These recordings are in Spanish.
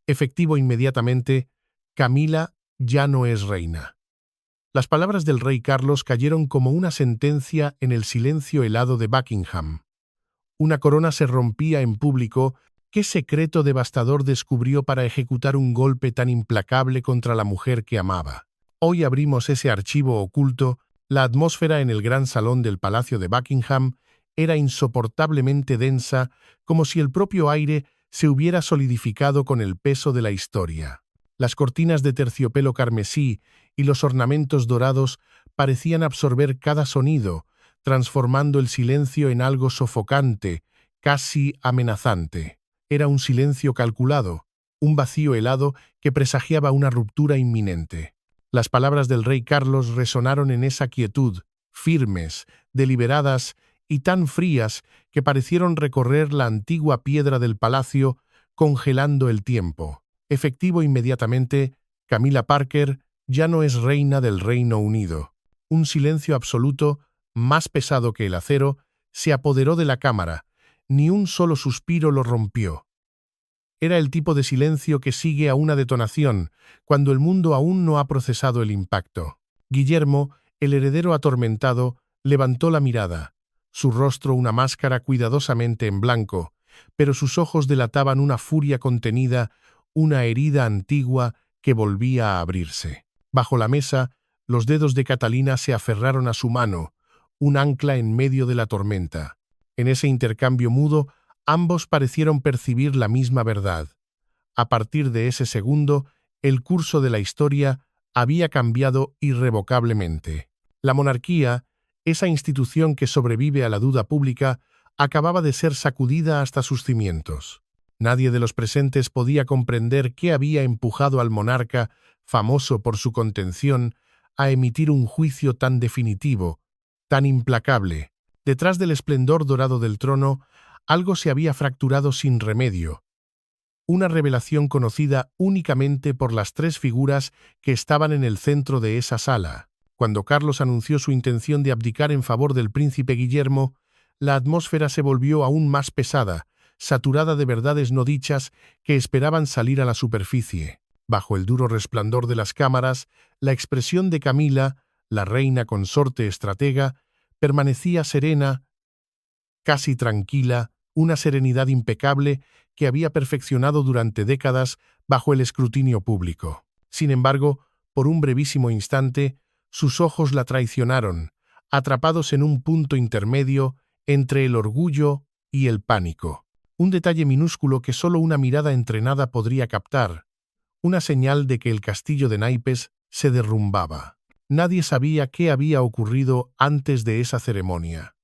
efectivo inmediatamente: Camila ya no es reina. Las palabras del rey Carlos cayeron como una sentencia en el silencio helado de Buckingham. Una corona se rompía en público. ¿Qué secreto devastador descubrió para ejecutar un golpe tan implacable contra la mujer que amaba? Hoy abrimos ese archivo oculto. La atmósfera en el gran salón del Palacio de Buckingham era insoportablemente densa, como si el propio aire se hubiera solidificado con el peso de la historia. Las cortinas de terciopelo carmesí y los ornamentos dorados parecían absorber cada sonido, transformando el silencio en algo sofocante, casi amenazante. Era un silencio calculado, un vacío helado que presagiaba una ruptura inminente. Las palabras del rey Carlos resonaron en esa quietud, firmes, deliberadas y tan frías que parecieron recorrer la antigua piedra del palacio, congelando el tiempo. Efectivo inmediatamente: Camila Parker ya no es reina del Reino Unido. Un silencio absoluto, más pesado que el acero, se apoderó de la cámara. Ni un solo suspiro lo rompió. Era el tipo de silencio que sigue a una detonación, cuando el mundo aún no ha procesado el impacto. Guillermo, el heredero atormentado, levantó la mirada. Su rostro una máscara cuidadosamente en blanco, pero sus ojos delataban una furia contenida, una herida antigua que volvía a abrirse. Bajo la mesa, los dedos de Catalina se aferraron a su mano, un ancla en medio de la tormenta. En ese intercambio mudo, ambos parecieron percibir la misma verdad. A partir de ese segundo, el curso de la historia había cambiado irrevocablemente. La monarquía, esa institución que sobrevive a la duda pública, acababa de ser sacudida hasta sus cimientos. Nadie de los presentes podía comprender qué había empujado al monarca, famoso por su contención, a emitir un juicio tan definitivo, tan implacable. Detrás del esplendor dorado del trono, algo se había fracturado sin remedio. Una revelación conocida únicamente por las tres figuras que estaban en el centro de esa sala. Cuando Carlos anunció su intención de abdicar en favor del príncipe Guillermo, la atmósfera se volvió aún más pesada, saturada de verdades no dichas que esperaban salir a la superficie. Bajo el duro resplandor de las cámaras, la expresión de Camila, la reina consorte estratega, permanecía serena, casi tranquila, una serenidad impecable que había perfeccionado durante décadas bajo el escrutinio público. Sin embargo, por un brevísimo instante, sus ojos la traicionaron, atrapados en un punto intermedio entre el orgullo y el pánico. Un detalle minúsculo que solo una mirada entrenada podría captar, una señal de que el castillo de naipes se derrumbaba. Nadie sabía qué había ocurrido antes de esa ceremonia.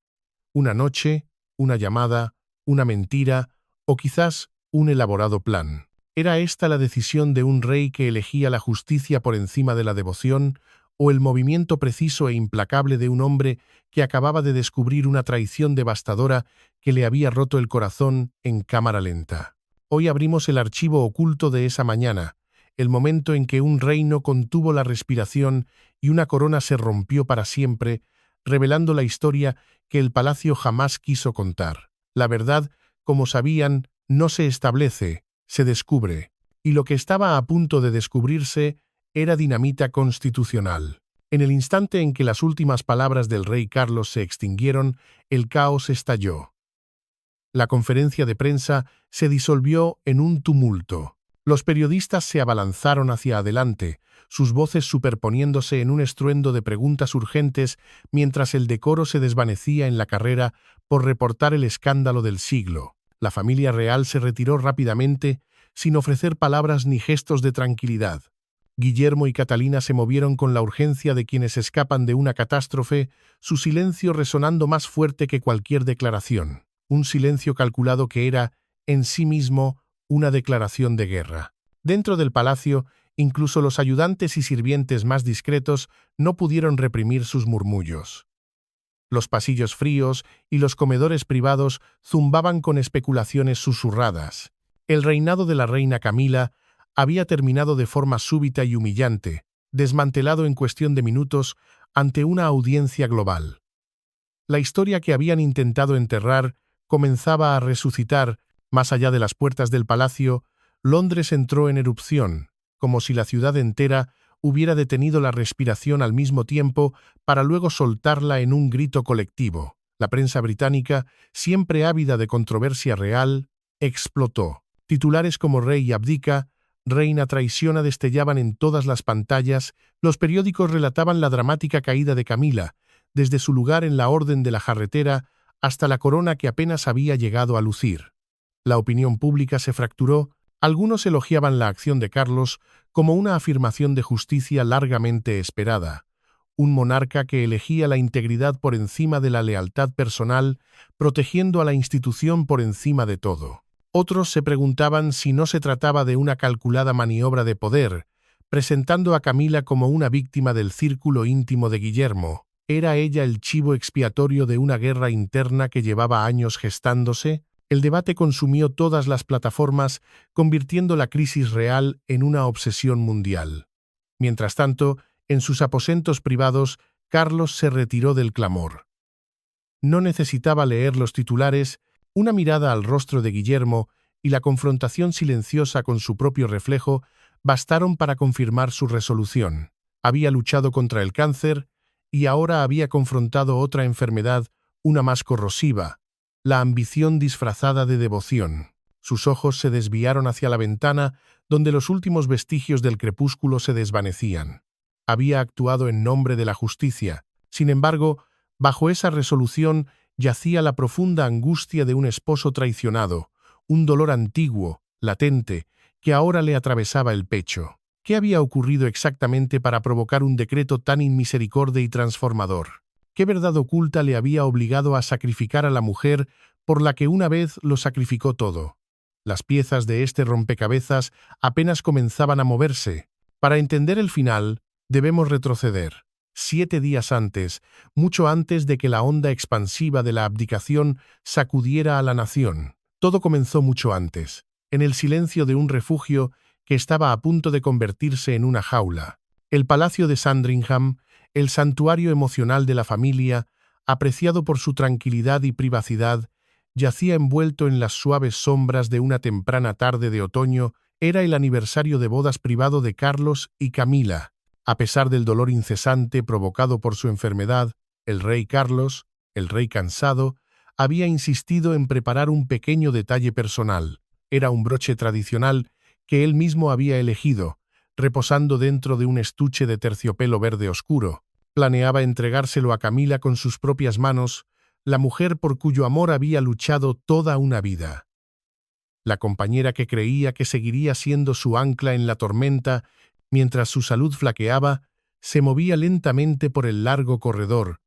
Una noche, una llamada, una mentira o quizás un elaborado plan. ¿Era esta la decisión de un rey que elegía la justicia por encima de la devoción o el movimiento preciso e implacable de un hombre que acababa de descubrir una traición devastadora que le había roto el corazón en cámara lenta? Hoy abrimos el archivo oculto de esa mañana, el momento en que un reino contuvo la respiración y una corona se rompió para siempre, revelando la historia que el palacio jamás quiso contar. La verdad, como sabían, no se establece, se descubre, y lo que estaba a punto de descubrirse era dinamita constitucional. En el instante en que las últimas palabras del rey Carlos se extinguieron, el caos estalló. La conferencia de prensa se disolvió en un tumulto. Los periodistas se abalanzaron hacia adelante, sus voces superponiéndose en un estruendo de preguntas urgentes mientras el decoro se desvanecía en la carrera por reportar el escándalo del siglo. La familia real se retiró rápidamente, sin ofrecer palabras ni gestos de tranquilidad. Guillermo y Catalina se movieron con la urgencia de quienes escapan de una catástrofe, su silencio resonando más fuerte que cualquier declaración. Un silencio calculado que era, en sí mismo, una declaración de guerra. Dentro del palacio, incluso los ayudantes y sirvientes más discretos no pudieron reprimir sus murmullos. Los pasillos fríos y los comedores privados zumbaban con especulaciones susurradas. El reinado de la reina Camila había terminado de forma súbita y humillante, desmantelado en cuestión de minutos ante una audiencia global. La historia que habían intentado enterrar comenzaba a resucitar más allá de las puertas del palacio, Londres entró en erupción, como si la ciudad entera hubiera detenido la respiración al mismo tiempo para luego soltarla en un grito colectivo. La prensa británica, siempre ávida de controversia real, explotó. Titulares como Rey abdica, Reina traiciona destellaban en todas las pantallas, los periódicos relataban la dramática caída de Camila, desde su lugar en la Orden de la Jarretera hasta la corona que apenas había llegado a lucir. La opinión pública se fracturó, algunos elogiaban la acción de Carlos como una afirmación de justicia largamente esperada, un monarca que elegía la integridad por encima de la lealtad personal, protegiendo a la institución por encima de todo. Otros se preguntaban si no se trataba de una calculada maniobra de poder, presentando a Camila como una víctima del círculo íntimo de Guillermo. ¿Era ella el chivo expiatorio de una guerra interna que llevaba años gestándose? El debate consumió todas las plataformas, convirtiendo la crisis real en una obsesión mundial. Mientras tanto, en sus aposentos privados, Carlos se retiró del clamor. No necesitaba leer los titulares, una mirada al rostro de Guillermo y la confrontación silenciosa con su propio reflejo bastaron para confirmar su resolución. Había luchado contra el cáncer y ahora había confrontado otra enfermedad, una más corrosiva, la ambición disfrazada de devoción. Sus ojos se desviaron hacia la ventana, donde los últimos vestigios del crepúsculo se desvanecían. Había actuado en nombre de la justicia. Sin embargo, bajo esa resolución yacía la profunda angustia de un esposo traicionado, un dolor antiguo, latente, que ahora le atravesaba el pecho. ¿Qué había ocurrido exactamente para provocar un decreto tan inmisericorde y transformador? ¿Qué verdad oculta le había obligado a sacrificar a la mujer por la que una vez lo sacrificó todo? Las piezas de este rompecabezas apenas comenzaban a moverse. Para entender el final, debemos retroceder. 7 días antes, mucho antes de que la onda expansiva de la abdicación sacudiera a la nación. Todo comenzó mucho antes, en el silencio de un refugio que estaba a punto de convertirse en una jaula. El palacio de Sandringham, el santuario emocional de la familia, apreciado por su tranquilidad y privacidad, yacía envuelto en las suaves sombras de una temprana tarde de otoño. Era el aniversario de bodas privado de Carlos y Camila. A pesar del dolor incesante provocado por su enfermedad, el rey Carlos, el rey cansado, había insistido en preparar un pequeño detalle personal. Era un broche tradicional que él mismo había elegido, reposando dentro de un estuche de terciopelo verde oscuro. Planeaba entregárselo a Camila con sus propias manos, la mujer por cuyo amor había luchado toda una vida. La compañera que creía que seguiría siendo su ancla en la tormenta mientras su salud flaqueaba, se movía lentamente por el largo corredor,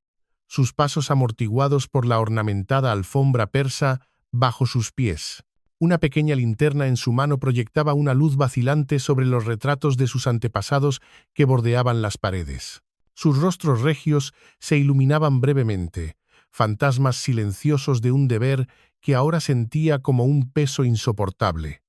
sus pasos amortiguados por la ornamentada alfombra persa bajo sus pies. Una pequeña linterna en su mano proyectaba una luz vacilante sobre los retratos de sus antepasados que bordeaban las paredes. Sus rostros regios se iluminaban brevemente, fantasmas silenciosos de un deber que ahora sentía como un peso insoportable.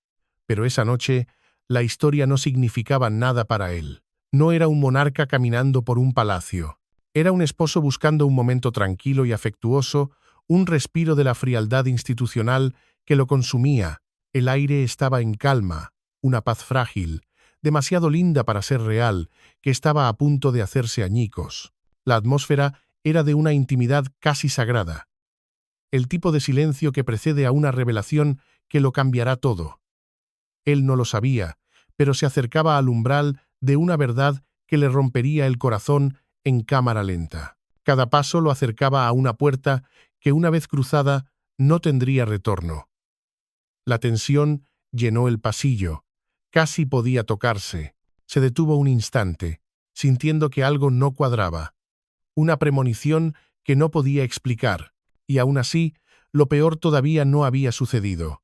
Pero esa noche, la historia no significaba nada para él. No era un monarca caminando por un palacio. Era un esposo buscando un momento tranquilo y afectuoso, un respiro de la frialdad institucional que lo consumía. El aire estaba en calma, una paz frágil, demasiado linda para ser real, que estaba a punto de hacerse añicos. La atmósfera era de una intimidad casi sagrada. El tipo de silencio que precede a una revelación que lo cambiará todo. Él no lo sabía, pero se acercaba al umbral de una verdad que le rompería el corazón en cámara lenta. Cada paso lo acercaba a una puerta que, una vez cruzada, no tendría retorno. La tensión llenó el pasillo. Casi podía tocarse. Se detuvo un instante, sintiendo que algo no cuadraba. Una premonición que no podía explicar, y aún así, lo peor todavía no había sucedido.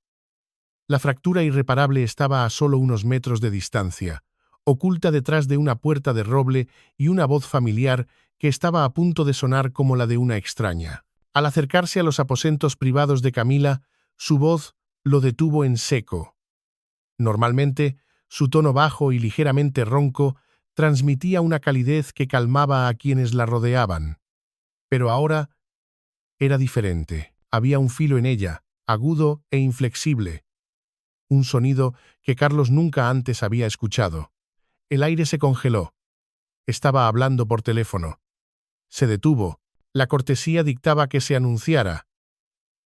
La fractura irreparable estaba a solo unos metros de distancia, oculta detrás de una puerta de roble y una voz familiar que estaba a punto de sonar como la de una extraña. Al acercarse a los aposentos privados de Camila, su voz lo detuvo en seco. Normalmente, su tono bajo y ligeramente ronco transmitía una calidez que calmaba a quienes la rodeaban. Pero ahora era diferente. Había un filo en ella, agudo e inflexible. un sonido que Carlos nunca antes había escuchado. El aire se congeló. Estaba hablando por teléfono. Se detuvo. La cortesía dictaba que se anunciara.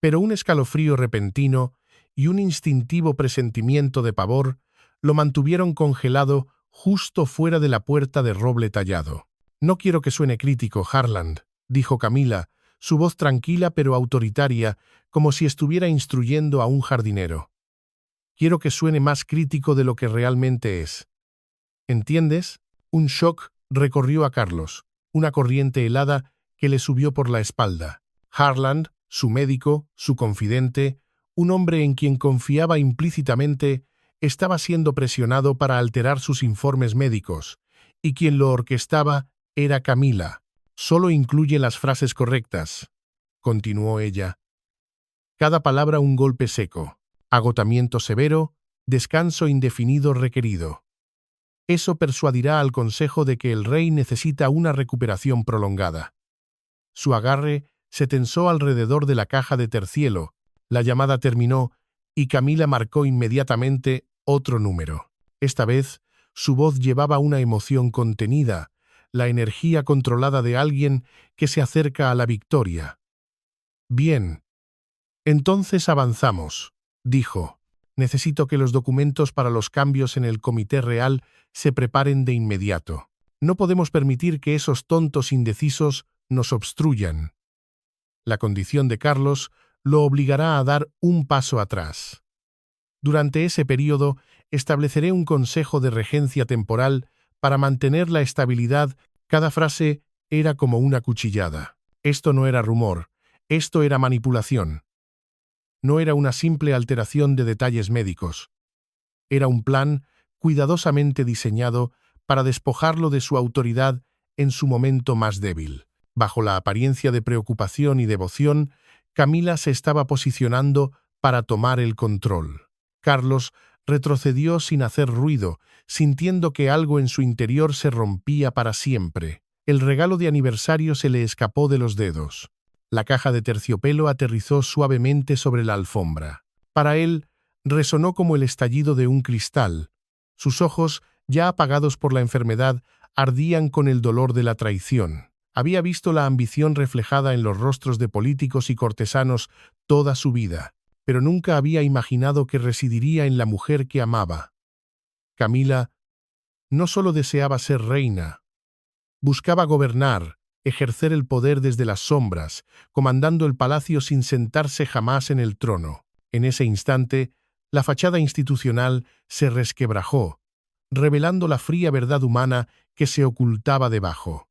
Pero un escalofrío repentino y un instintivo presentimiento de pavor lo mantuvieron congelado justo fuera de la puerta de roble tallado. «No quiero que suene crítico, Harland», dijo Camila, su voz tranquila pero autoritaria, como si estuviera instruyendo a un jardinero. «Quiero que suene más crítico de lo que realmente es. ¿Entiendes?» Un shock recorrió a Carlos, una corriente helada que le subió por la espalda. Harland, su médico, su confidente, un hombre en quien confiaba implícitamente, estaba siendo presionado para alterar sus informes médicos, y quien lo orquestaba era Camila. «Solo incluye las frases correctas», continuó ella. «Cada palabra un golpe seco, agotamiento severo, descanso indefinido requerido. Eso persuadirá al Consejo de que el rey necesita una recuperación prolongada». Su agarre se tensó alrededor de la caja de tercielo, la llamada terminó y Camila marcó inmediatamente otro número. Esta vez, su voz llevaba una emoción contenida, la energía controlada de alguien que se acerca a la victoria. «Bien. Entonces avanzamos», dijo. «Necesito que los documentos para los cambios en el Comité Real se preparen de inmediato. No podemos permitir que esos tontos indecisos nos obstruyan». La condición de Carlos lo obligará a dar un paso atrás. «Durante ese período estableceré un consejo de regencia temporal para mantener la estabilidad». Cada frase era como una cuchillada. Esto no era rumor, esto era manipulación. No era una simple alteración de detalles médicos. Era un plan cuidadosamente diseñado para despojarlo de su autoridad en su momento más débil. Bajo la apariencia de preocupación y devoción, Camila se estaba posicionando para tomar el control. Carlos retrocedió sin hacer ruido, sintiendo que algo en su interior se rompía para siempre. El regalo de aniversario se le escapó de los dedos. La caja de terciopelo aterrizó suavemente sobre la alfombra. Para él, resonó como el estallido de un cristal. Sus ojos, ya apagados por la enfermedad, ardían con el dolor de la traición. Había visto la ambición reflejada en los rostros de políticos y cortesanos toda su vida, pero nunca había imaginado que residiría en la mujer que amaba. Camila no solo deseaba ser reina, buscaba gobernar, ejercer el poder desde las sombras, comandando el palacio sin sentarse jamás en el trono. En ese instante, la fachada institucional se resquebrajó, revelando la fría verdad humana que se ocultaba debajo.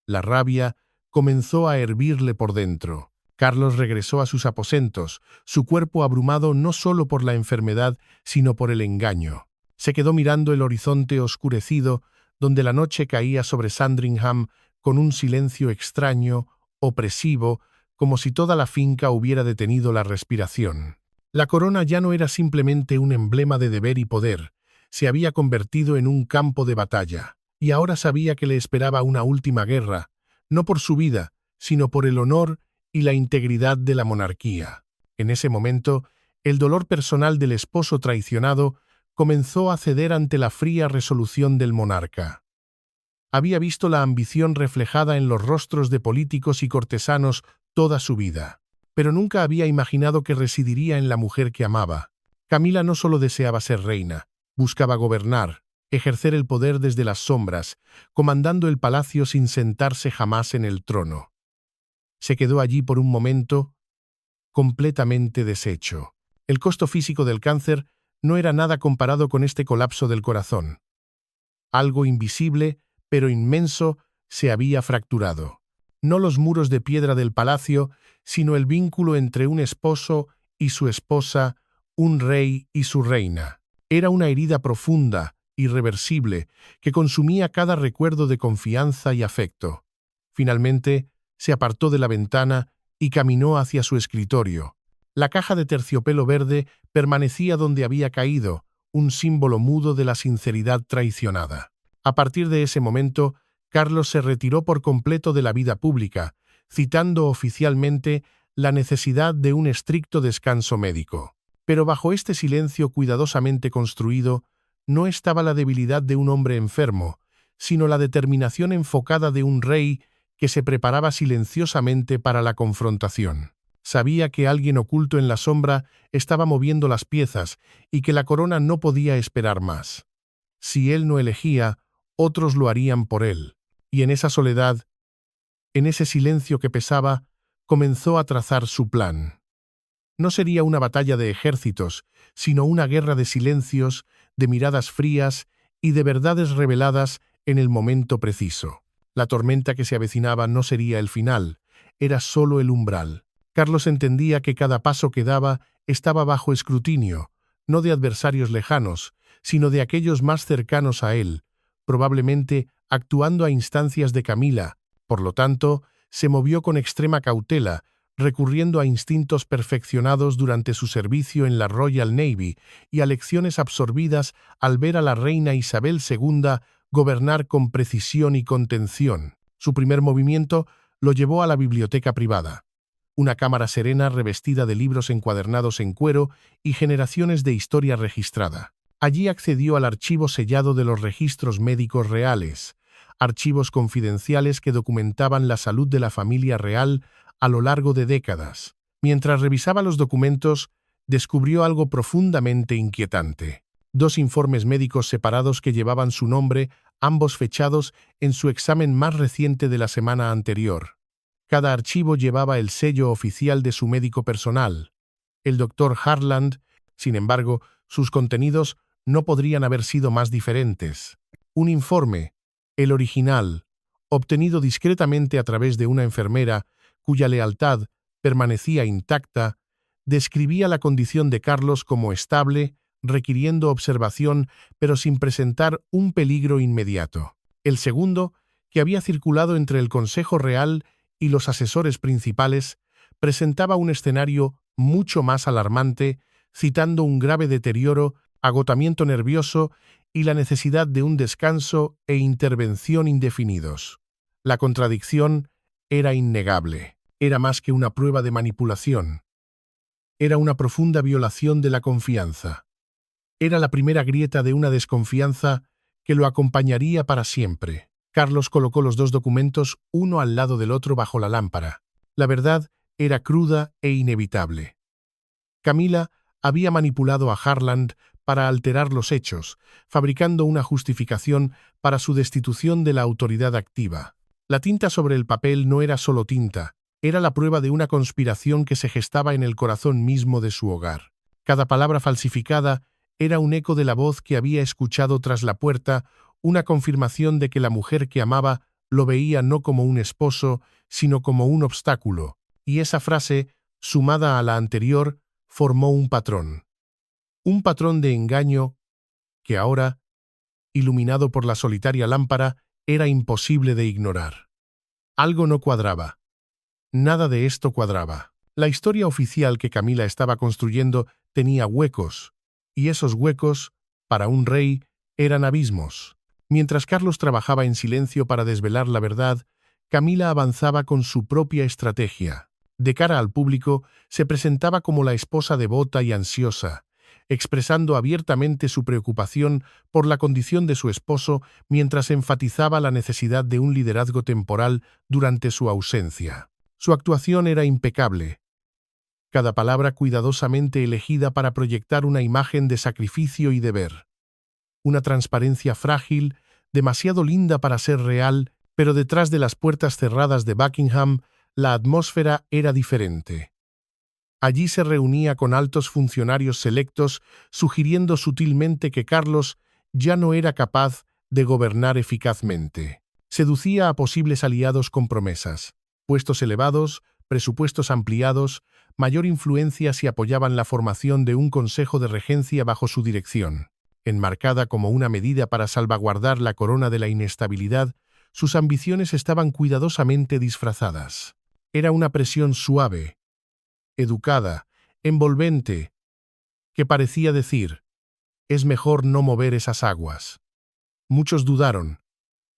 La rabia comenzó a hervirle por dentro. Carlos regresó a sus aposentos, su cuerpo abrumado no solo por la enfermedad, sino por el engaño. Se quedó mirando el horizonte oscurecido, donde la noche caía sobre Sandringham con un silencio extraño, opresivo, como si toda la finca hubiera detenido la respiración. La corona ya no era simplemente un emblema de deber y poder, se había convertido en un campo de batalla, y ahora sabía que le esperaba una última guerra, no por su vida, sino por el honor y la integridad de la monarquía. En ese momento, el dolor personal del esposo traicionado comenzó a ceder ante la fría resolución del monarca. Había visto la ambición reflejada en los rostros de políticos y cortesanos toda su vida, pero nunca había imaginado que residiría en la mujer que amaba. Camila no solo deseaba ser reina, buscaba gobernar, ejercer el poder desde las sombras, comandando el palacio sin sentarse jamás en el trono. Se quedó allí por un momento, completamente deshecho. El costo físico del cáncer no era nada comparado con este colapso del corazón. Algo invisible, pero inmenso, se había fracturado. No los muros de piedra del palacio, sino el vínculo entre un esposo y su esposa, un rey y su reina. Era una herida profunda, irreversible, que consumía cada recuerdo de confianza y afecto. Finalmente, se apartó de la ventana y caminó hacia su escritorio. La caja de terciopelo verde permanecía donde había caído, un símbolo mudo de la sinceridad traicionada. A partir de ese momento, Carlos se retiró por completo de la vida pública, citando oficialmente la necesidad de un estricto descanso médico. Pero bajo este silencio cuidadosamente construido no estaba la debilidad de un hombre enfermo, sino la determinación enfocada de un rey que se preparaba silenciosamente para la confrontación. Sabía que alguien oculto en la sombra estaba moviendo las piezas y que la corona no podía esperar más. Si él no elegía, otros lo harían por él. Y en esa soledad, en ese silencio que pesaba, comenzó a trazar su plan. No sería una batalla de ejércitos, sino una guerra de silencios, de miradas frías y de verdades reveladas en el momento preciso. La tormenta que se avecinaba no sería el final, era solo el umbral. Carlos entendía que cada paso que daba estaba bajo escrutinio, no de adversarios lejanos, sino de aquellos más cercanos a él, probablemente actuando a instancias de Camila. Por lo tanto, se movió con extrema cautela, recurriendo a instintos perfeccionados durante su servicio en la Royal Navy y a lecciones absorbidas al ver a la reina Isabel II gobernar con precisión y contención. Su primer movimiento lo llevó a la biblioteca privada, una cámara serena revestida de libros encuadernados en cuero y generaciones de historia registrada. Allí accedió al archivo sellado de los registros médicos reales, archivos confidenciales que documentaban la salud de la familia real a lo largo de décadas. Mientras revisaba los documentos, descubrió algo profundamente inquietante. 2 informes médicos separados que llevaban su nombre, ambos fechados en su examen más reciente de la semana anterior. Cada archivo llevaba el sello oficial de su médico personal, el Dr. Harland. Sin embargo, sus contenidos no podrían haber sido más diferentes. Un informe, el original, obtenido discretamente a través de una enfermera cuya lealtad permanecía intacta, describía la condición de Carlos como estable, requiriendo observación, pero sin presentar un peligro inmediato. El segundo, que había circulado entre el Consejo Real y los asesores principales, presentaba un escenario mucho más alarmante, citando un grave deterioro, agotamiento nervioso y la necesidad de un descanso e intervención indefinidos. La contradicción era innegable. Era más que una prueba de manipulación. Era una profunda violación de la confianza. Era la primera grieta de una desconfianza que lo acompañaría para siempre. Carlos colocó los 2 documentos uno al lado del otro bajo la lámpara. La verdad era cruda e inevitable. Camila había manipulado a Harland para alterar los hechos, fabricando una justificación para su destitución de la autoridad activa. La tinta sobre el papel no era solo tinta, era la prueba de una conspiración que se gestaba en el corazón mismo de su hogar. Cada palabra falsificada era un eco de la voz que había escuchado tras la puerta, una confirmación de que la mujer que amaba lo veía no como un esposo, sino como un obstáculo, y esa frase, sumada a la anterior, formó un patrón de engaño que ahora, iluminado por la solitaria lámpara, era imposible de ignorar. Algo no cuadraba. Nada de esto cuadraba. La historia oficial que Camila estaba construyendo tenía huecos, y esos huecos, para un rey, eran abismos. Mientras Carlos trabajaba en silencio para desvelar la verdad, Camila avanzaba con su propia estrategia. De cara al público, se presentaba como la esposa devota y ansiosa, expresando abiertamente su preocupación por la condición de su esposo mientras enfatizaba la necesidad de un liderazgo temporal durante su ausencia. Su actuación era impecable, cada palabra cuidadosamente elegida para proyectar una imagen de sacrificio y deber. Una transparencia frágil, demasiado linda para ser real, pero detrás de las puertas cerradas de Buckingham, la atmósfera era diferente. Allí se reunía con altos funcionarios selectos, sugiriendo sutilmente que Carlos ya no era capaz de gobernar eficazmente. Seducía a posibles aliados con promesas, puestos elevados, presupuestos ampliados, mayor influencia si apoyaban la formación de un consejo de regencia bajo su dirección. Enmarcada como una medida para salvaguardar la corona de la inestabilidad, sus ambiciones estaban cuidadosamente disfrazadas. Era una presión suave, educada, envolvente, que parecía decir, es mejor no mover esas aguas. Muchos dudaron,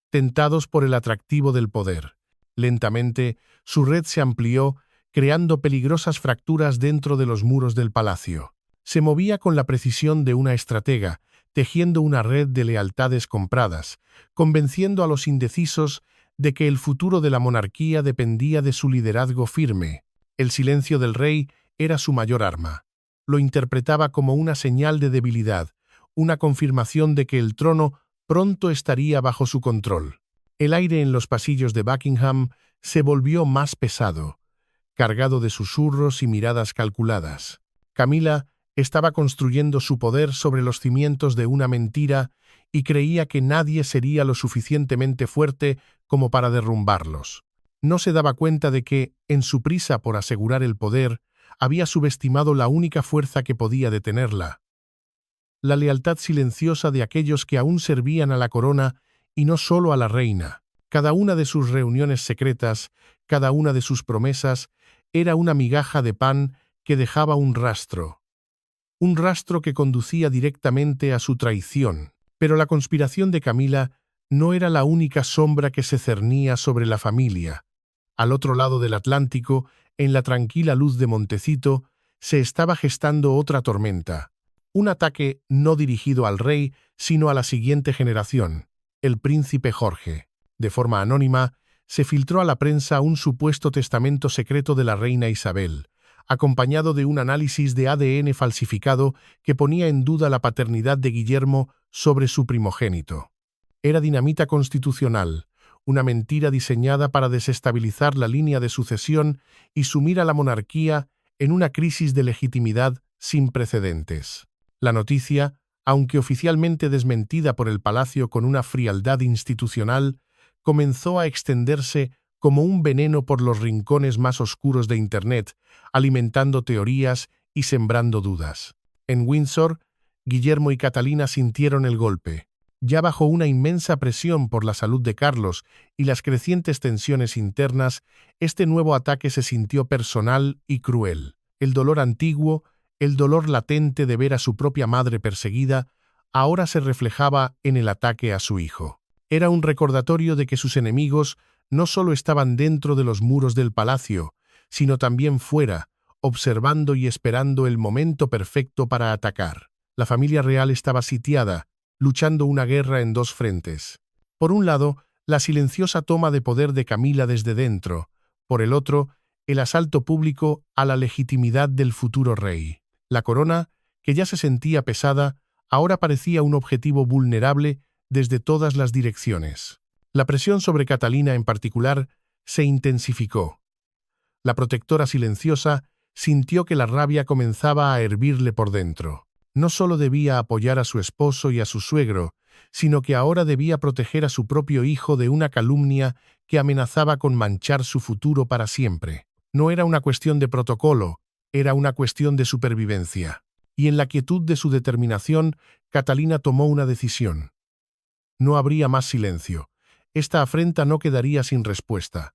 tentados por el atractivo del poder. Lentamente, su red se amplió, creando peligrosas fracturas dentro de los muros del palacio. Se movía con la precisión de una estratega, tejiendo una red de lealtades compradas, convenciendo a los indecisos de que el futuro de la monarquía dependía de su liderazgo firme. El silencio del rey era su mayor arma. Lo interpretaba como una señal de debilidad, una confirmación de que el trono pronto estaría bajo su control. El aire en los pasillos de Buckingham se volvió más pesado, cargado de susurros y miradas calculadas. Camila estaba construyendo su poder sobre los cimientos de una mentira y creía que nadie sería lo suficientemente fuerte como para derrumbarlos. No se daba cuenta de que, en su prisa por asegurar el poder, había subestimado la única fuerza que podía detenerla: la lealtad silenciosa de aquellos que aún servían a la corona y no solo a la reina. Cada una de sus reuniones secretas, cada una de sus promesas, era una migaja de pan que dejaba un rastro que conducía directamente a su traición. Pero la conspiración de Camila no era la única sombra que se cernía sobre la familia. Al otro lado del Atlántico, en la tranquila luz de Montecito, se estaba gestando otra tormenta. Un ataque no dirigido al rey, sino a la siguiente generación, el príncipe Jorge. De forma anónima, se filtró a la prensa un supuesto testamento secreto de la reina Isabel, acompañado de un análisis de ADN falsificado que ponía en duda la paternidad de Guillermo sobre su primogénito. Era dinamita constitucional, una mentira diseñada para desestabilizar la línea de sucesión y sumir a la monarquía en una crisis de legitimidad sin precedentes. La noticia, aunque oficialmente desmentida por el palacio con una frialdad institucional, comenzó a extenderse como un veneno por los rincones más oscuros de Internet, alimentando teorías y sembrando dudas. En Windsor, Guillermo y Catalina sintieron el golpe. Ya bajo una inmensa presión por la salud de Carlos y las crecientes tensiones internas, este nuevo ataque se sintió personal y cruel. El dolor antiguo, el dolor latente de ver a su propia madre perseguida, ahora se reflejaba en el ataque a su hijo. Era un recordatorio de que sus enemigos no solo estaban dentro de los muros del palacio, sino también fuera, observando y esperando el momento perfecto para atacar. La familia real estaba sitiada, luchando una guerra en dos frentes. Por un lado, la silenciosa toma de poder de Camila desde dentro; por el otro, el asalto público a la legitimidad del futuro rey. La corona, que ya se sentía pesada, ahora parecía un objetivo vulnerable desde todas las direcciones. La presión sobre Catalina en particular se intensificó. La protectora silenciosa sintió que la rabia comenzaba a hervirle por dentro. No solo debía apoyar a su esposo y a su suegro, sino que ahora debía proteger a su propio hijo de una calumnia que amenazaba con manchar su futuro para siempre. No era una cuestión de protocolo, era una cuestión de supervivencia. Y en la quietud de su determinación, Catalina tomó una decisión. No habría más silencio. Esta afrenta no quedaría sin respuesta.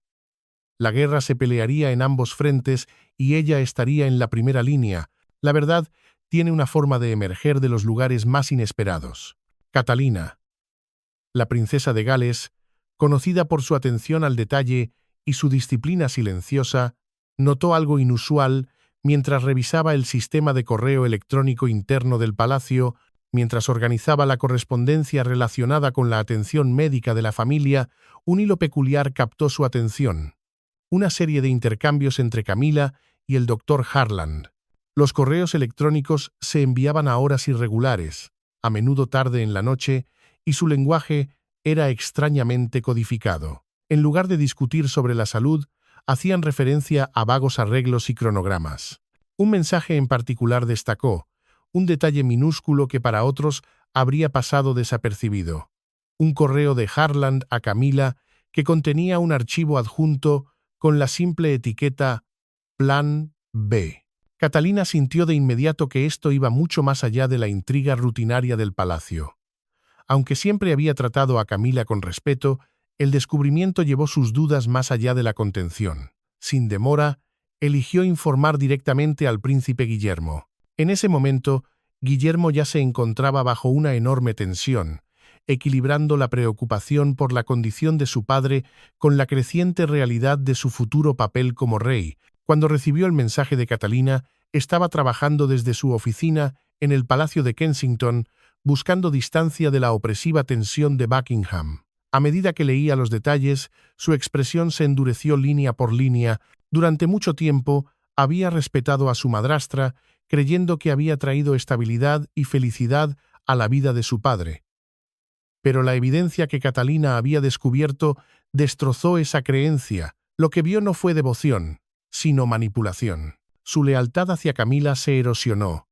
La guerra se pelearía en ambos frentes y ella estaría en la primera línea. La verdad tiene una forma de emerger de los lugares más inesperados. Catalina, la princesa de Gales, conocida por su atención al detalle y su disciplina silenciosa, notó algo inusual mientras revisaba el sistema de correo electrónico interno del palacio. Mientras organizaba la correspondencia relacionada con la atención médica de la familia, un hilo peculiar captó su atención. Una serie de intercambios entre Camila y el doctor Harland. Los correos electrónicos se enviaban a horas irregulares, a menudo tarde en la noche, y su lenguaje era extrañamente codificado. En lugar de discutir sobre la salud, hacían referencia a vagos arreglos y cronogramas. Un mensaje en particular destacó, un detalle minúsculo que para otros habría pasado desapercibido. Un correo de Harland a Camila que contenía un archivo adjunto con la simple etiqueta Plan B. Catalina sintió de inmediato que esto iba mucho más allá de la intriga rutinaria del palacio. Aunque siempre había tratado a Camila con respeto, el descubrimiento llevó sus dudas más allá de la contención. Sin demora, eligió informar directamente al príncipe Guillermo. En ese momento, Guillermo ya se encontraba bajo una enorme tensión, equilibrando la preocupación por la condición de su padre con la creciente realidad de su futuro papel como rey. Cuando recibió el mensaje de Catalina, estaba trabajando desde su oficina en el Palacio de Kensington, buscando distancia de la opresiva tensión de Buckingham. A medida que leía los detalles, su expresión se endureció línea por línea. Durante mucho tiempo había respetado a su madrastra, creyendo que había traído estabilidad y felicidad a la vida de su padre. Pero la evidencia que Catalina había descubierto destrozó esa creencia. Lo que vio no fue devoción, sino manipulación. Su lealtad hacia Camila se erosionó,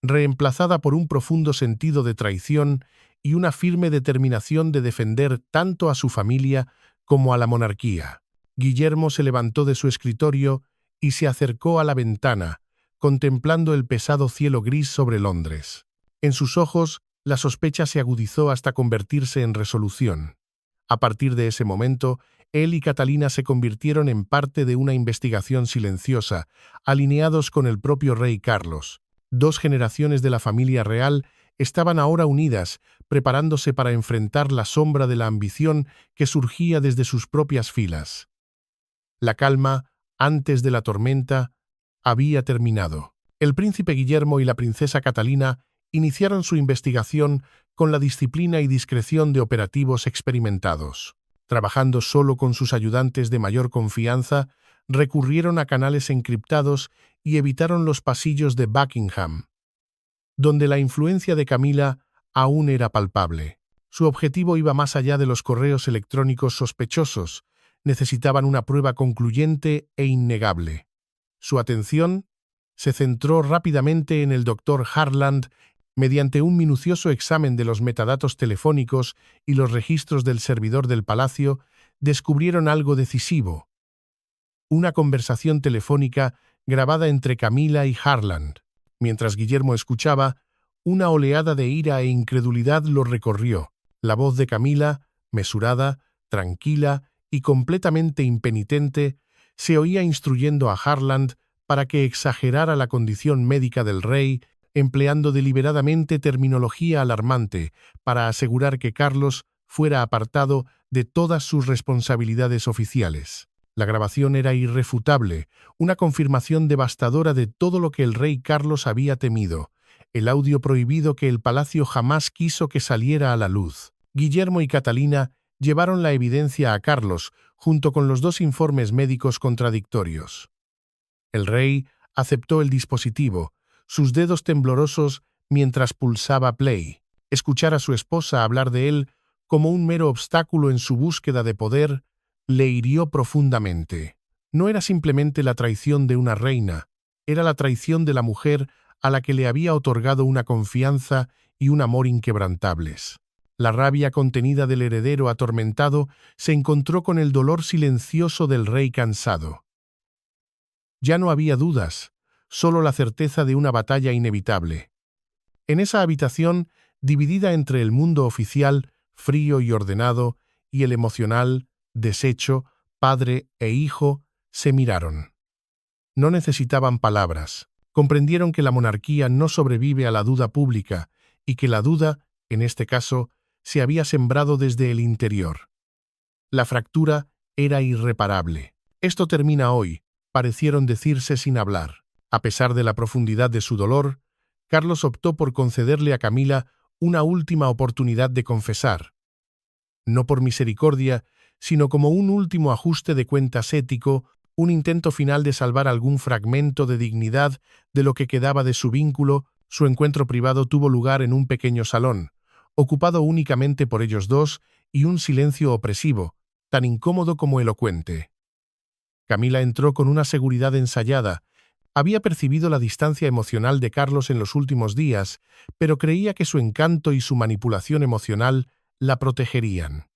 reemplazada por un profundo sentido de traición y una firme determinación de defender tanto a su familia como a la monarquía. Guillermo se levantó de su escritorio y se acercó a la ventana, contemplando el pesado cielo gris sobre Londres. En sus ojos, la sospecha se agudizó hasta convertirse en resolución. A partir de ese momento, él y Catalina se convirtieron en parte de una investigación silenciosa, alineados con el propio rey Carlos. 2 generaciones de la familia real estaban ahora unidas, preparándose para enfrentar la sombra de la ambición que surgía desde sus propias filas. La calma, antes de la tormenta, había terminado. El príncipe Guillermo y la princesa Catalina iniciaron su investigación con la disciplina y discreción de operativos experimentados. Trabajando solo con sus ayudantes de mayor confianza, recurrieron a canales encriptados y evitaron los pasillos de Buckingham, donde la influencia de Camila aún era palpable. Su objetivo iba más allá de los correos electrónicos sospechosos. Necesitaban una prueba concluyente e innegable. Su atención se centró rápidamente en el Dr. Harland. Mediante un minucioso examen de los metadatos telefónicos y los registros del servidor del palacio, descubrieron algo decisivo: una conversación telefónica grabada entre Camila y Harland. Mientras Guillermo escuchaba, una oleada de ira e incredulidad lo recorrió. La voz de Camila, mesurada, tranquila y completamente impenitente, se oía instruyendo a Harland para que exagerara la condición médica del rey, empleando deliberadamente terminología alarmante para asegurar que Carlos fuera apartado de todas sus responsabilidades oficiales. La grabación era irrefutable, una confirmación devastadora de todo lo que el rey Carlos había temido, el audio prohibido que el palacio jamás quiso que saliera a la luz. Guillermo y Catalina llevaron la evidencia a Carlos, junto con los 2 informes médicos contradictorios. El rey aceptó el dispositivo, sus dedos temblorosos mientras pulsaba play. Escuchar a su esposa hablar de él como un mero obstáculo en su búsqueda de poder le hirió profundamente. No era simplemente la traición de una reina, era la traición de la mujer a la que le había otorgado una confianza y un amor inquebrantables. La rabia contenida del heredero atormentado se encontró con el dolor silencioso del rey cansado. Ya no había dudas, solo la certeza de una batalla inevitable. En esa habitación, dividida entre el mundo oficial, frío y ordenado, y el emocional, deshecho, padre e hijo, se miraron. No necesitaban palabras. Comprendieron que la monarquía no sobrevive a la duda pública y que la duda, en este caso, se había sembrado desde el interior. La fractura era irreparable. «Esto termina hoy», parecieron decirse sin hablar. A pesar de la profundidad de su dolor, Carlos optó por concederle a Camila una última oportunidad de confesar. No por misericordia, sino como un último ajuste de cuentas ético, un intento final de salvar algún fragmento de dignidad de lo que quedaba de su vínculo. Su encuentro privado tuvo lugar en un pequeño salón, ocupado únicamente por ellos 2, y un silencio opresivo, tan incómodo como elocuente. Camila entró con una seguridad ensayada. Había percibido la distancia emocional de Carlos en los últimos días, pero creía que su encanto y su manipulación emocional la protegerían.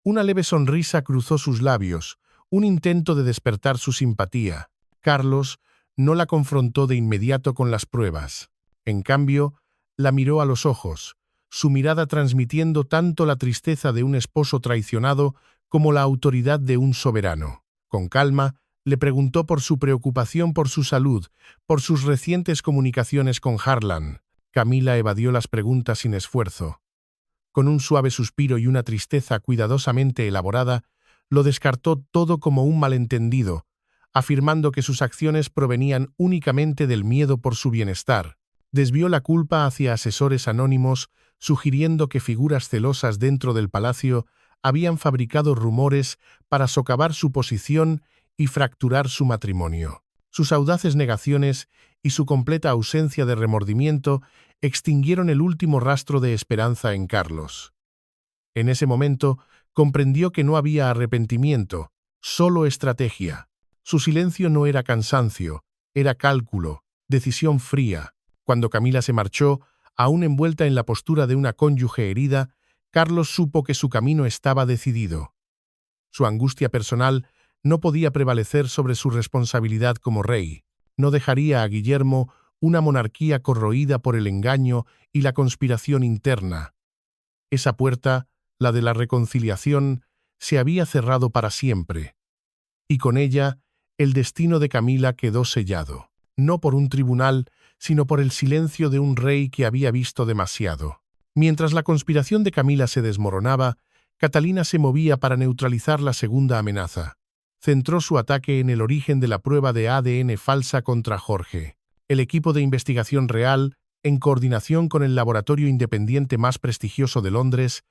Una leve sonrisa cruzó sus labios, un intento de despertar su simpatía. Carlos no la confrontó de inmediato con las pruebas. En cambio, la miró a los ojos, su mirada transmitiendo tanto la tristeza de un esposo traicionado como la autoridad de un soberano. Con calma, le preguntó por su preocupación por su salud, por sus recientes comunicaciones con Harland. Camila evadió las preguntas sin esfuerzo. Con un suave suspiro y una tristeza cuidadosamente elaborada, lo descartó todo como un malentendido, afirmando que sus acciones provenían únicamente del miedo por su bienestar. Desvió la culpa hacia asesores anónimos, sugiriendo que figuras celosas dentro del palacio habían fabricado rumores para socavar su posición y fracturar su matrimonio. Sus audaces negaciones y su completa ausencia de remordimiento extinguieron el último rastro de esperanza en Carlos. En ese momento, comprendió que no había arrepentimiento, solo estrategia. Su silencio no era cansancio, era cálculo, decisión fría. Cuando Camila se marchó, aún envuelta en la postura de una cónyuge herida, Carlos supo que su camino estaba decidido. Su angustia personal no podía prevalecer sobre su responsabilidad como rey. No dejaría a Guillermo una monarquía corroída por el engaño y la conspiración interna. Esa puerta, la de la reconciliación, se había cerrado para siempre. Y con ella, el destino de Camila quedó sellado, no por un tribunal, sino por el silencio de un rey que había visto demasiado. Mientras la conspiración de Camila se desmoronaba, Catalina se movía para neutralizar la segunda amenaza. Centró su ataque en el origen de la prueba de ADN falsa contra Jorge. El equipo de investigación real, en coordinación con el laboratorio independiente más prestigioso de Londres,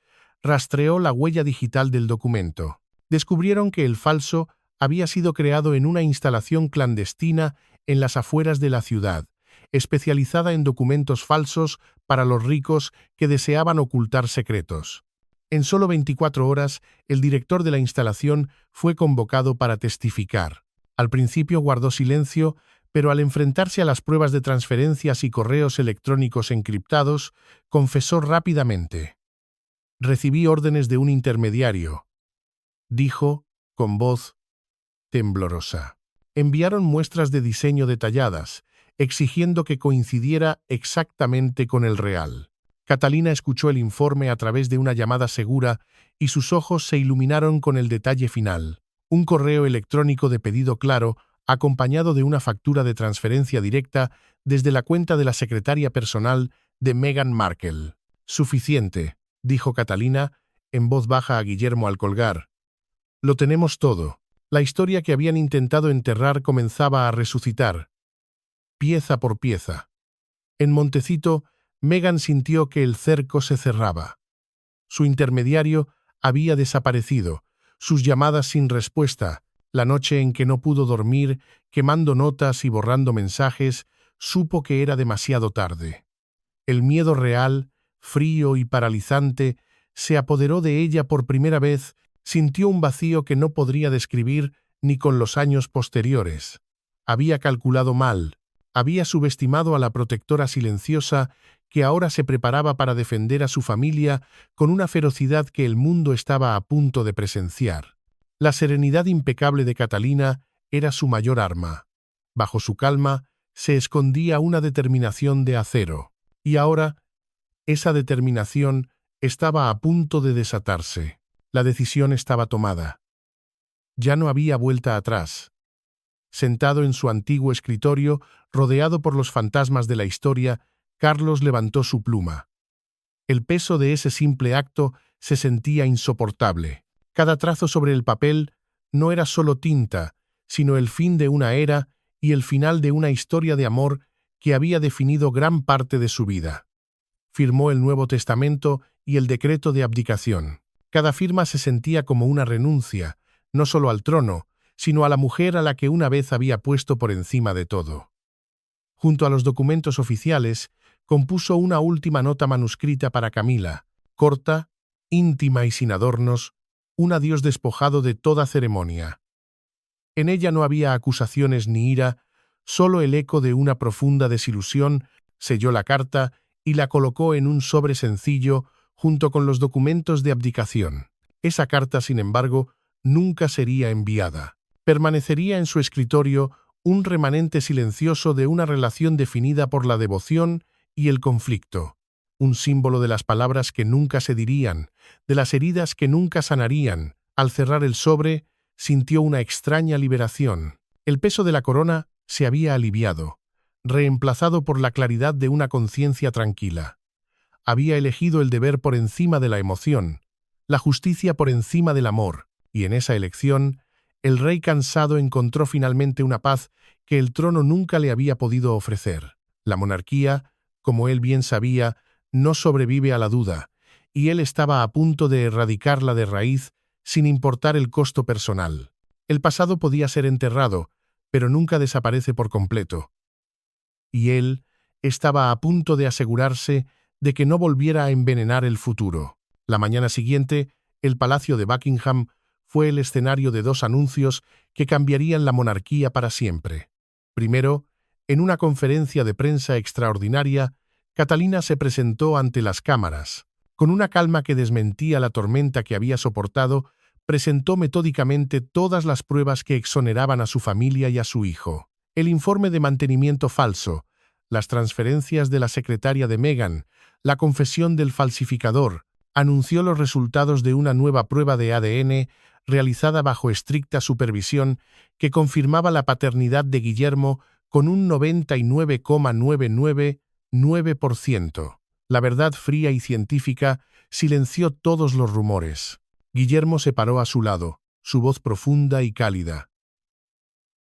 rastreó la huella digital del documento. Descubrieron que el falso había sido creado en una instalación clandestina en las afueras de la ciudad, especializada en documentos falsos para los ricos que deseaban ocultar secretos. En solo 24 horas, el director de la instalación fue convocado para testificar. Al principio guardó silencio, pero al enfrentarse a las pruebas de transferencias y correos electrónicos encriptados, confesó rápidamente. «Recibí órdenes de un intermediario», dijo, con voz temblorosa. Enviaron muestras de diseño detalladas, exigiendo que coincidiera exactamente con el real. Catalina escuchó el informe a través de una llamada segura y sus ojos se iluminaron con el detalle final. Un correo electrónico de pedido claro, acompañado de una factura de transferencia directa desde la cuenta de la secretaria personal de Meghan Markle. «Suficiente», dijo Catalina, en voz baja a Guillermo al colgar. «Lo tenemos todo». La historia que habían intentado enterrar comenzaba a resucitar, pieza por pieza. En Montecito, Meghan sintió que el cerco se cerraba. Su intermediario había desaparecido, sus llamadas sin respuesta, la noche en que no pudo dormir, quemando notas y borrando mensajes, supo que era demasiado tarde. El miedo real, frío y paralizante, se apoderó de ella por primera vez. Sintió un vacío que no podría describir ni con los años posteriores. Había calculado mal, había subestimado a la protectora silenciosa que ahora se preparaba para defender a su familia con una ferocidad que el mundo estaba a punto de presenciar. La serenidad impecable de Catalina era su mayor arma. Bajo su calma se escondía una determinación de acero, y ahora esa determinación estaba a punto de desatarse. La decisión estaba tomada. Ya no había vuelta atrás. Sentado en su antiguo escritorio, rodeado por los fantasmas de la historia, Carlos levantó su pluma. El peso de ese simple acto se sentía insoportable. Cada trazo sobre el papel no era solo tinta, sino el fin de una era y el final de una historia de amor que había definido gran parte de su vida. Firmó el Nuevo Testamento y el decreto de abdicación. Cada firma se sentía como una renuncia, no solo al trono, sino a la mujer a la que una vez había puesto por encima de todo. Junto a los documentos oficiales, compuso una última nota manuscrita para Camila, corta, íntima y sin adornos, un adiós despojado de toda ceremonia. En ella no había acusaciones ni ira, solo el eco de una profunda desilusión. Selló la carta y la colocó en un sobre sencillo junto con los documentos de abdicación. Esa carta, sin embargo, nunca sería enviada. Permanecería en su escritorio un remanente silencioso de una relación definida por la devoción y el conflicto, un símbolo de las palabras que nunca se dirían, de las heridas que nunca sanarían. Al cerrar el sobre, sintió una extraña liberación. El peso de la corona se había aliviado, reemplazado por la claridad de una conciencia tranquila. Había elegido el deber por encima de la emoción, la justicia por encima del amor, y en esa elección El rey cansado encontró finalmente una paz que el trono nunca le había podido ofrecer. La monarquía, como él bien sabía, no sobrevive a la duda, y él estaba a punto de erradicarla de raíz sin importar el costo personal. El pasado podía ser enterrado, pero nunca desaparece por completo. Y él estaba a punto de asegurarse de que no volviera a envenenar el futuro. La mañana siguiente, el Palacio de Buckingham fue el escenario de dos anuncios que cambiarían la monarquía para siempre. Primero, en una conferencia de prensa extraordinaria, Catalina se presentó ante las cámaras. Con una calma que desmentía la tormenta que había soportado, presentó metódicamente todas las pruebas que exoneraban a su familia y a su hijo. El informe de mantenimiento falso, las transferencias de la secretaria de Meghan, la confesión del falsificador, anunció los resultados de una nueva prueba de ADN realizada bajo estricta supervisión que confirmaba la paternidad de Guillermo con un 99,999%. La verdad fría y científica silenció todos los rumores. Guillermo se paró a su lado, su voz profunda y cálida.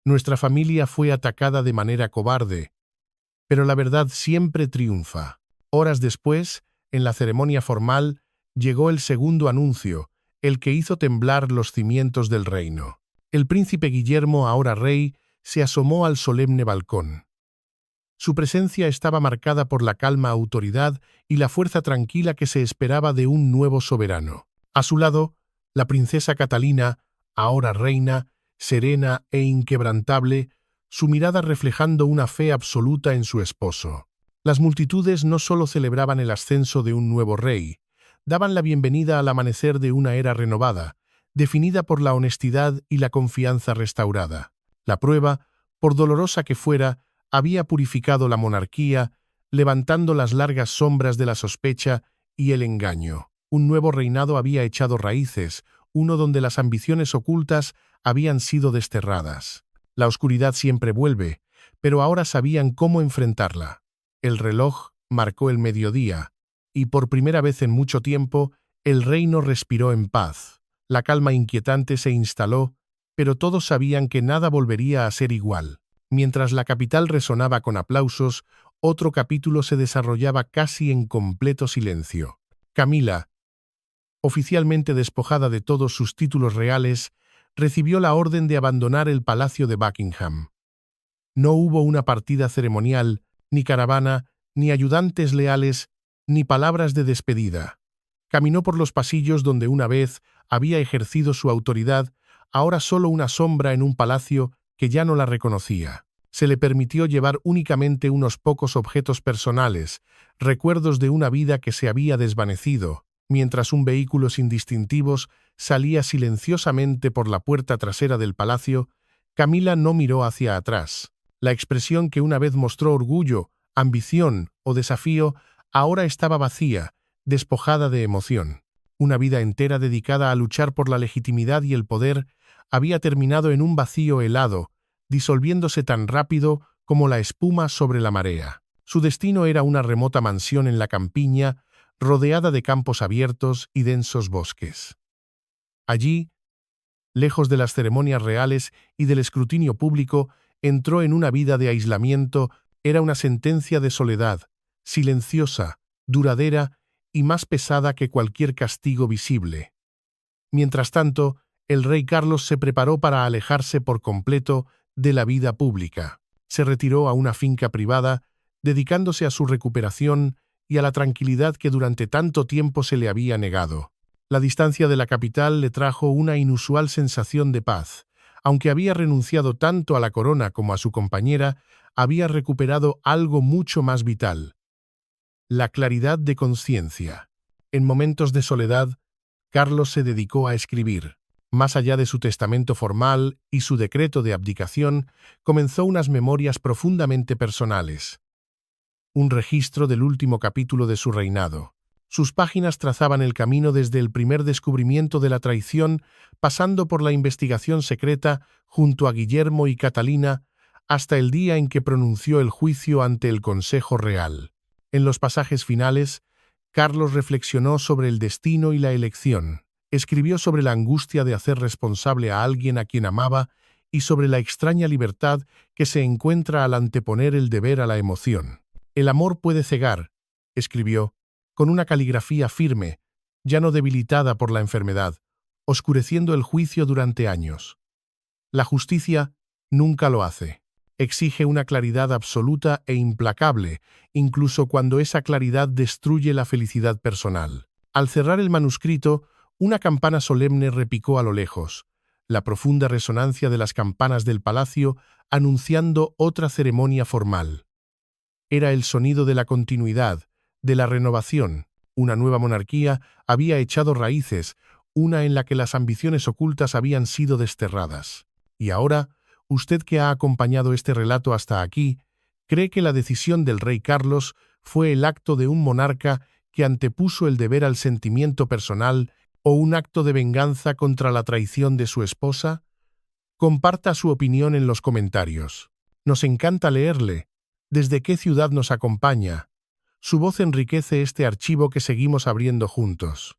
Nuestra familia fue atacada de manera cobarde, pero la verdad siempre triunfa. Horas después, en la ceremonia formal, llegó el segundo anuncio, el que hizo temblar los cimientos del reino. El príncipe Guillermo, ahora rey, se asomó al solemne balcón. Su presencia estaba marcada por la calma autoridad y la fuerza tranquila que se esperaba de un nuevo soberano. A su lado, la princesa Catalina, ahora reina, serena e inquebrantable, su mirada reflejando una fe absoluta en su esposo. Las multitudes no solo celebraban el ascenso de un nuevo rey, daban la bienvenida al amanecer de una era renovada, definida por la honestidad y la confianza restaurada. La prueba, por dolorosa que fuera, había purificado la monarquía, levantando las largas sombras de la sospecha y el engaño. Un nuevo reinado había echado raíces, uno donde las ambiciones ocultas habían sido desterradas. La oscuridad siempre vuelve, pero ahora sabían cómo enfrentarla. El reloj marcó el mediodía, y por primera vez en mucho tiempo, el reino respiró en paz. La calma inquietante se instaló, pero todos sabían que nada volvería a ser igual. Mientras la capital resonaba con aplausos, otro capítulo se desarrollaba casi en completo silencio. Camila, oficialmente despojada de todos sus títulos reales, recibió la orden de abandonar el Palacio de Buckingham. No hubo una partida ceremonial, ni caravana, ni ayudantes leales, ni palabras de despedida. Caminó por los pasillos donde una vez había ejercido su autoridad, ahora solo una sombra en un palacio que ya no la reconocía. Se le permitió llevar únicamente unos pocos objetos personales, recuerdos de una vida que se había desvanecido, mientras un vehículo sin distintivos salía silenciosamente por la puerta trasera del palacio. Camila no miró hacia atrás. La expresión que una vez mostró orgullo, ambición o desafío, ahora estaba vacía, despojada de emoción. Una vida entera dedicada a luchar por la legitimidad y el poder había terminado en un vacío helado, disolviéndose tan rápido como la espuma sobre la marea. Su destino era una remota mansión en la campiña, rodeada de campos abiertos y densos bosques. Allí, lejos de las ceremonias reales y del escrutinio público, entró en una vida de aislamiento. Era una sentencia de soledad, silenciosa, duradera y más pesada que cualquier castigo visible. Mientras tanto, el rey Carlos se preparó para alejarse por completo de la vida pública. Se retiró a una finca privada, dedicándose a su recuperación y a la tranquilidad que durante tanto tiempo se le había negado. La distancia de la capital le trajo una inusual sensación de paz. Aunque había renunciado tanto a la corona como a su compañera, había recuperado algo mucho más vital: la claridad de conciencia. En momentos de soledad, Carlos se dedicó a escribir. Más allá de su testamento formal y su decreto de abdicación, comenzó unas memorias profundamente personales. Un registro del último capítulo de su reinado. Sus páginas trazaban el camino desde el primer descubrimiento de la traición, pasando por la investigación secreta junto a Guillermo y Catalina, hasta el día en que pronunció el juicio ante el Consejo Real. En los pasajes finales, Carlos reflexionó sobre el destino y la elección. Escribió sobre la angustia de hacer responsable a alguien a quien amaba y sobre la extraña libertad que se encuentra al anteponer el deber a la emoción. El amor puede cegar, escribió, con una caligrafía firme, ya no debilitada por la enfermedad, oscureciendo el juicio durante años. La justicia nunca lo hace. Exige una claridad absoluta e implacable, incluso cuando esa claridad destruye la felicidad personal. Al cerrar el manuscrito, una campana solemne repicó a lo lejos, la profunda resonancia de las campanas del palacio anunciando otra ceremonia formal. Era el sonido de la continuidad, de la renovación. Una nueva monarquía había echado raíces, una en la que las ambiciones ocultas habían sido desterradas. Y ahora, usted que ha acompañado este relato hasta aquí, ¿cree que la decisión del rey Carlos fue el acto de un monarca que antepuso el deber al sentimiento personal o un acto de venganza contra la traición de su esposa? Comparta su opinión en los comentarios. Nos encanta leerle. ¿Desde qué ciudad nos acompaña? Su voz enriquece este archivo que seguimos abriendo juntos.